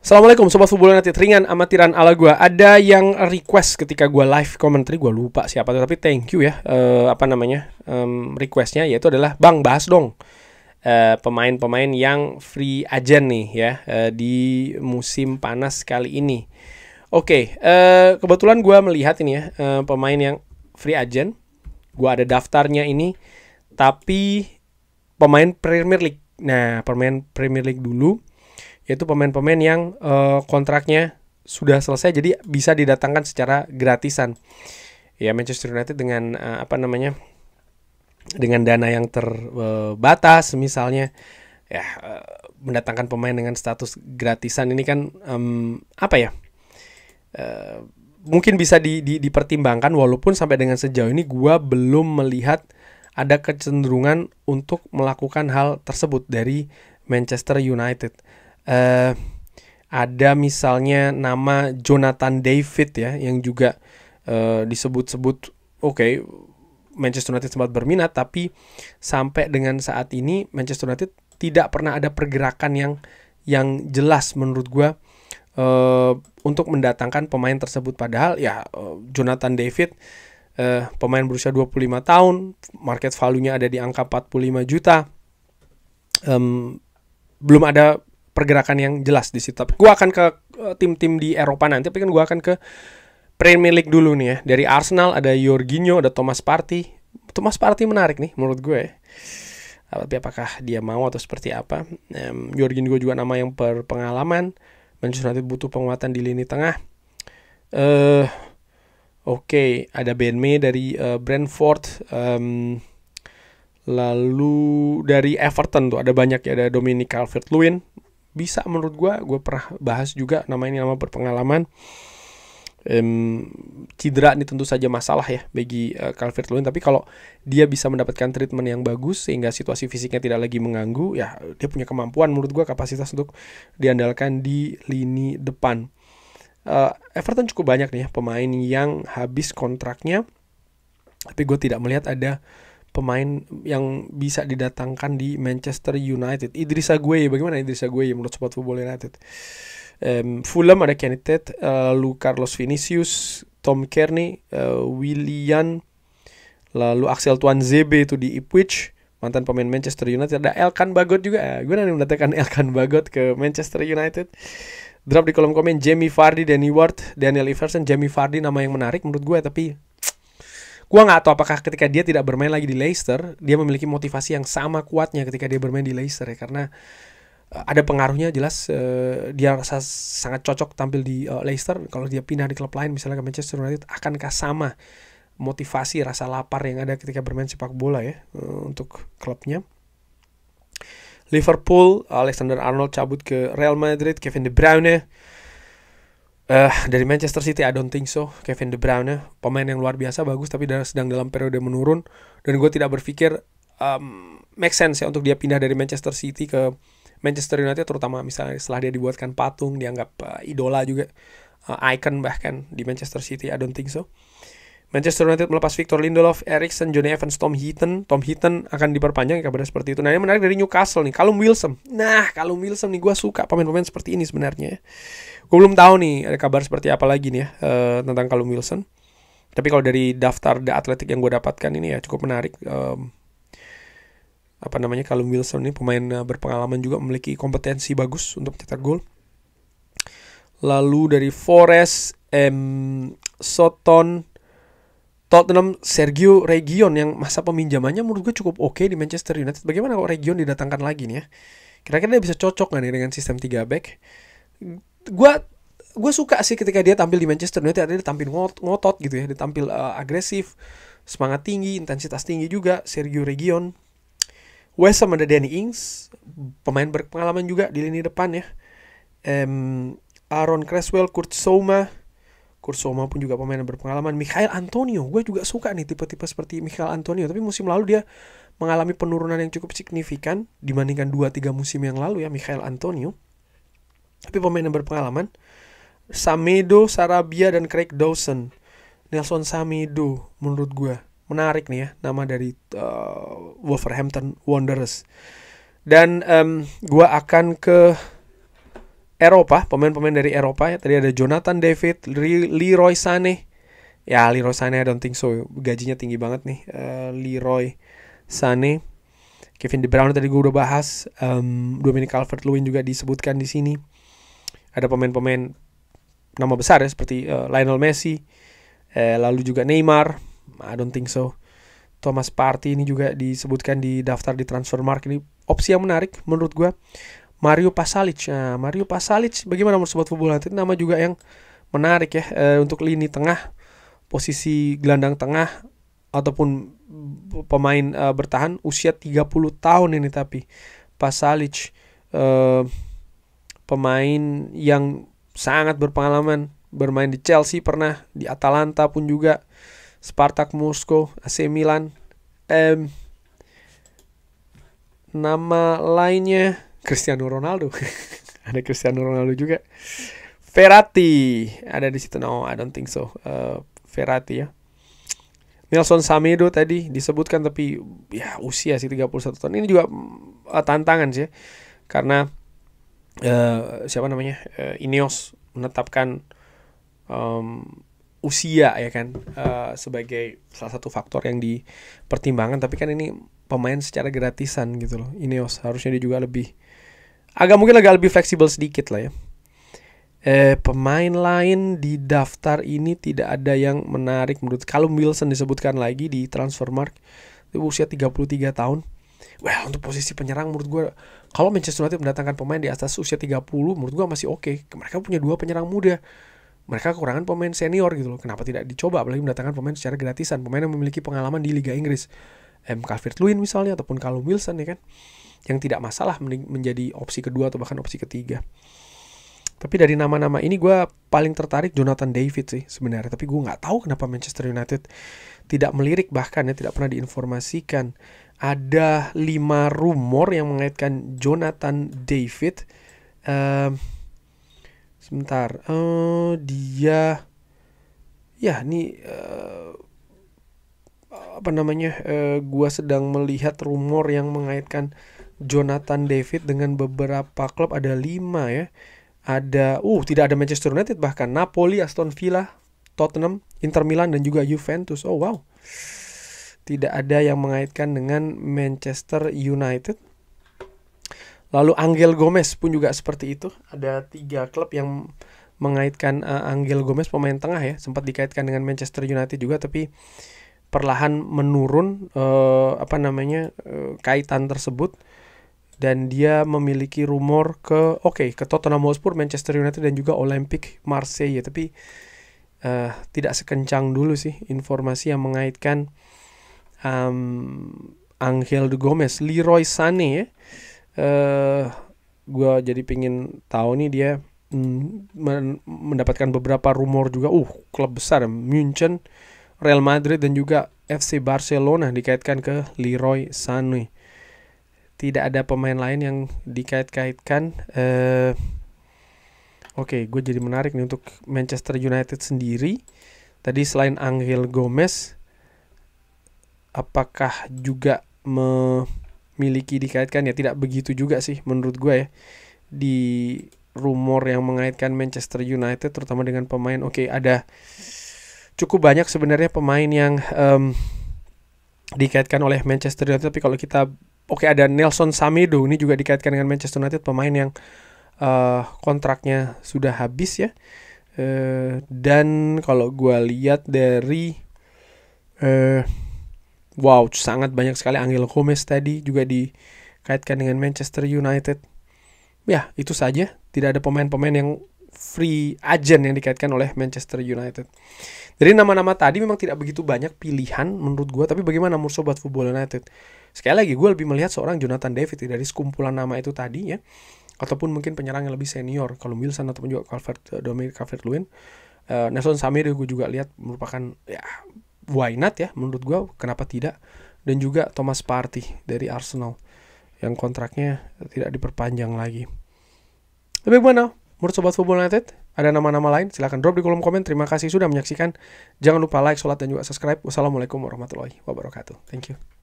Assalamualaikum Sobat Football United, ringan amatiran ala gue. Ada yang request ketika gue live commentary, gue lupa siapa tuh, tapi thank you ya. Requestnya yaitu adalah Bang bahas dong pemain-pemain yang free agent nih ya, di musim panas kali ini. Oke, kebetulan gue melihat ini ya, pemain yang free agent. Gue ada daftarnya ini, tapi pemain Premier League. Nah, pemain Premier League dulu, yaitu pemain-pemain yang kontraknya sudah selesai, jadi bisa didatangkan secara gratisan. Ya, Manchester United dengan dengan dana yang terbatas misalnya, ya mendatangkan pemain dengan status gratisan ini kan mungkin bisa dipertimbangkan, walaupun sampai dengan sejauh ini gua belum melihat ada kecenderungan untuk melakukan hal tersebut dari Manchester United. Ada misalnya nama Jonathan David ya, yang juga disebut-sebut oke, Manchester United sempat berminat, tapi sampai dengan saat ini Manchester United tidak pernah ada pergerakan yang jelas menurut gue untuk mendatangkan pemain tersebut. Padahal ya Jonathan David pemain berusia 25 tahun, market value-nya ada di angka 45 juta. Belum ada pergerakan yang jelas di situ. Gue akan ke tim-tim di Eropa nanti, tapi kan gue akan ke Premier League dulu nih ya. Dari Arsenal ada Jorginho, ada Thomas Partey. Thomas Partey menarik nih menurut gue ya. Tapi apakah dia mau atau seperti apa? Jorginho juga nama yang berpengalaman. Manchester United butuh penguatan di lini tengah. Oke, ada Ben Mee dari Brentford. Lalu dari Everton tuh ada banyak ya, ada Dominic Calvert-Lewin. Bisa menurut gue pernah bahas juga nama ini, nama berpengalaman. Cedera ini tentu saja masalah ya bagi Calvert-Lewin, tapi kalau dia bisa mendapatkan treatment yang bagus sehingga situasi fisiknya tidak lagi mengganggu, ya dia punya kemampuan menurut gue, kapasitas untuk diandalkan di lini depan. Everton cukup banyak nih ya pemain yang habis kontraknya, tapi gue tidak melihat ada pemain yang bisa didatangkan di Manchester United. Idrissa Gueye, bagaimana Idrissa Gueye menurut Sobat Football United? Fulham ada Kenny Tate, lalu Carlos Vinicius, Tom Kearney, Willian, lalu Axel Tuanzebe itu di Ipswich, mantan pemain Manchester United. Ada Elkan Bagot juga. Gue nanti mendatangkan Elkan Bagot ke Manchester United. Drop di kolom komen Jamie Vardy, Danny Ward, Daniel Iverson. Jamie Vardy nama yang menarik menurut gue, tapi gue gak tahu apakah ketika dia tidak bermain lagi di Leicester, dia memiliki motivasi yang sama kuatnya ketika dia bermain di Leicester ya. Karena ada pengaruhnya jelas, dia rasa sangat cocok tampil di Leicester. Kalau dia pindah di klub lain misalnya ke Manchester United, akankah sama motivasi, rasa lapar yang ada ketika bermain sepak bola ya untuk klubnya. Liverpool, Alexander Arnold cabut ke Real Madrid. Kevin De Bruyne dari Manchester City, I don't think so. Kevin De Bruyne pemain yang luar biasa bagus, tapi sedang dalam periode menurun, dan gue tidak berpikir make sense ya untuk dia pindah dari Manchester City ke Manchester United, terutama misalnya setelah dia dibuatkan patung, dianggap idola juga, icon bahkan di Manchester City. I don't think so. Manchester United melepas Victor Lindelof, Eriksen, Johnny Evans, Tom Heaton akan diperpanjang, kabarnya seperti itu. Nah, yang menarik dari Newcastle nih, Callum Wilson. Nah, Callum Wilson nih, gue suka pemain-pemain seperti ini sebenarnya ya. Gue belum tahu nih ada kabar seperti apa lagi nih ya tentang Callum Wilson. Tapi kalau dari daftar The Athletic yang gue dapatkan ini ya cukup menarik. Callum Wilson ini pemain berpengalaman, juga memiliki kompetensi bagus untuk mencetak gol. Lalu dari Forest, Soton, Tottenham, Sergio Reguilon yang masa peminjamannya menurut gue cukup oke di Manchester United. Bagaimana kalau Reguilon didatangkan lagi nih ya? Kira-kira dia bisa cocok gak nih dengan sistem 3 back? Gue suka sih ketika dia tampil di Manchester United, dia tampil ngotot gitu ya, dia tampil agresif, semangat tinggi, intensitas tinggi juga. Sergio Reguilon. West Ham ada Danny Ings, pemain berpengalaman juga di lini depan ya. Aaron Cresswell, Kurt Zouma pun juga pemain yang berpengalaman. Michail Antonio, gue juga suka nih tipe-tipe seperti Michail Antonio, tapi musim lalu dia mengalami penurunan yang cukup signifikan dibandingkan 2-3 musim yang lalu ya, Michail Antonio. Tapi pemain yang berpengalaman. Semedo, Sarabia, dan Craig Dawson. Nelson Semedo menurut gue menarik nih ya, nama dari Wolverhampton Wanderers. Dan gue akan ke Eropa, pemain-pemain dari Eropa ya. Tadi ada Jonathan David, Leroy Sané. Ya, Leroy Sané I don't think so. Gajinya tinggi banget nih. Leroy Sané. Kevin De Bruyne tadi gue udah bahas. Dominic Calvert-Lewin juga disebutkan di sini. Ada pemain-pemain nama besar ya seperti Lionel Messi. Lalu juga Neymar. I don't think so. Thomas Partey ini juga disebutkan di daftar di Transfermarkt. Ini opsi yang menarik menurut gue. Mario Pasalic. Nah, Mario Pasalic bagaimana menurut Sobat Football United? Nama juga yang menarik ya untuk lini tengah, posisi gelandang tengah ataupun pemain bertahan usia 30 tahun ini, tapi Pasalic pemain yang sangat berpengalaman, bermain di Chelsea pernah, di Atalanta pun juga, Spartak Moskow, AC Milan. Nama lainnya Cristiano Ronaldo. Ada Cristiano Ronaldo juga. Verratti ada di situ. No, I don't think so. Verratti ya. Nelson Semedo tadi disebutkan, tapi ya usia sih 31 tahun. Ini juga tantangan sih. Karena siapa namanya? Ineos menetapkan usia ya kan sebagai salah satu faktor yang dipertimbangkan, tapi kan ini pemain secara gratisan gitu loh. Ineos harusnya dia juga mungkin agak lebih fleksibel sedikit lah ya. Pemain lain di daftar ini tidak ada yang menarik menurut. Callum Wilson disebutkan lagi di Transfermarkt, usia 33 tahun. Well, untuk posisi penyerang menurut gue, kalau Manchester United mendatangkan pemain di atas usia 30 menurut gue masih oke. Mereka punya 2 penyerang muda. Mereka kekurangan pemain senior gitu loh. Kenapa tidak dicoba, apalagi mendatangkan pemain secara gratisan, pemain yang memiliki pengalaman di Liga Inggris. Calvert-Lewin misalnya, ataupun Callum Wilson ya kan, yang tidak masalah menjadi opsi kedua atau bahkan opsi ketiga. Tapi dari nama-nama ini gue paling tertarik Jonathan David sih sebenarnya. Tapi gue nggak tahu kenapa Manchester United tidak melirik, bahkan ya tidak pernah diinformasikan. Ada 5 rumor yang mengaitkan Jonathan David. Sebentar, dia ya ini gua sedang melihat rumor yang mengaitkan Jonathan David dengan beberapa klub. Ada 5 ya. Ada tidak ada Manchester United, bahkan Napoli, Aston Villa, Tottenham, Inter Milan dan juga Juventus. Oh wow. Tidak ada yang mengaitkan dengan Manchester United. Lalu Angel Gomez pun juga seperti itu. Ada 3 klub yang mengaitkan Angel Gomez, pemain tengah ya. Sempat dikaitkan dengan Manchester United juga, tapi perlahan menurun kaitan tersebut. Dan dia memiliki rumor ke Tottenham Hotspur, Manchester United dan juga Olympique Marseille. Tapi tidak sekencang dulu sih informasi yang mengaitkan Angel Gomez. Leroy Sané ya. Gue jadi pingin tahu nih, dia mendapatkan beberapa rumor juga. Klub besar München, Real Madrid dan juga FC Barcelona dikaitkan ke Leroy Sané. Tidak ada pemain lain yang dikait-kaitkan. Gue jadi menarik nih untuk Manchester United sendiri. Tadi selain Angel Gomez, apakah juga memiliki dikaitkan? Ya tidak begitu juga sih menurut gue ya, di rumor yang mengaitkan Manchester United terutama dengan pemain. Ada cukup banyak sebenarnya pemain yang dikaitkan oleh Manchester United, tapi kalau kita ada Nelson Semedo, ini juga dikaitkan dengan Manchester United, pemain yang kontraknya sudah habis ya. Dan kalau gue lihat dari sangat banyak sekali. Angel Gomez tadi juga dikaitkan dengan Manchester United. Ya, itu saja. Tidak ada pemain-pemain yang free agent yang dikaitkan oleh Manchester United. Dari nama-nama tadi memang tidak begitu banyak pilihan menurut gue. Tapi bagaimana menurut Sobat Football United? Sekali lagi, gue lebih melihat seorang Jonathan David dari sekumpulan nama itu tadi ya. Ataupun mungkin penyerang yang lebih senior, Callum Wilson ataupun juga Dominic Calvert-Lewin. Nelson Semedo gue juga lihat merupakan ya why not ya menurut gue, kenapa tidak. Dan juga Thomas Partey dari Arsenal yang kontraknya tidak diperpanjang lagi. Tapi bagaimana menurut Sobat Football United? Ada nama-nama lain? Silahkan drop di kolom komen. Terima kasih sudah menyaksikan. Jangan lupa like, sholat dan juga subscribe. Wassalamualaikum warahmatullahi wabarakatuh. Thank you.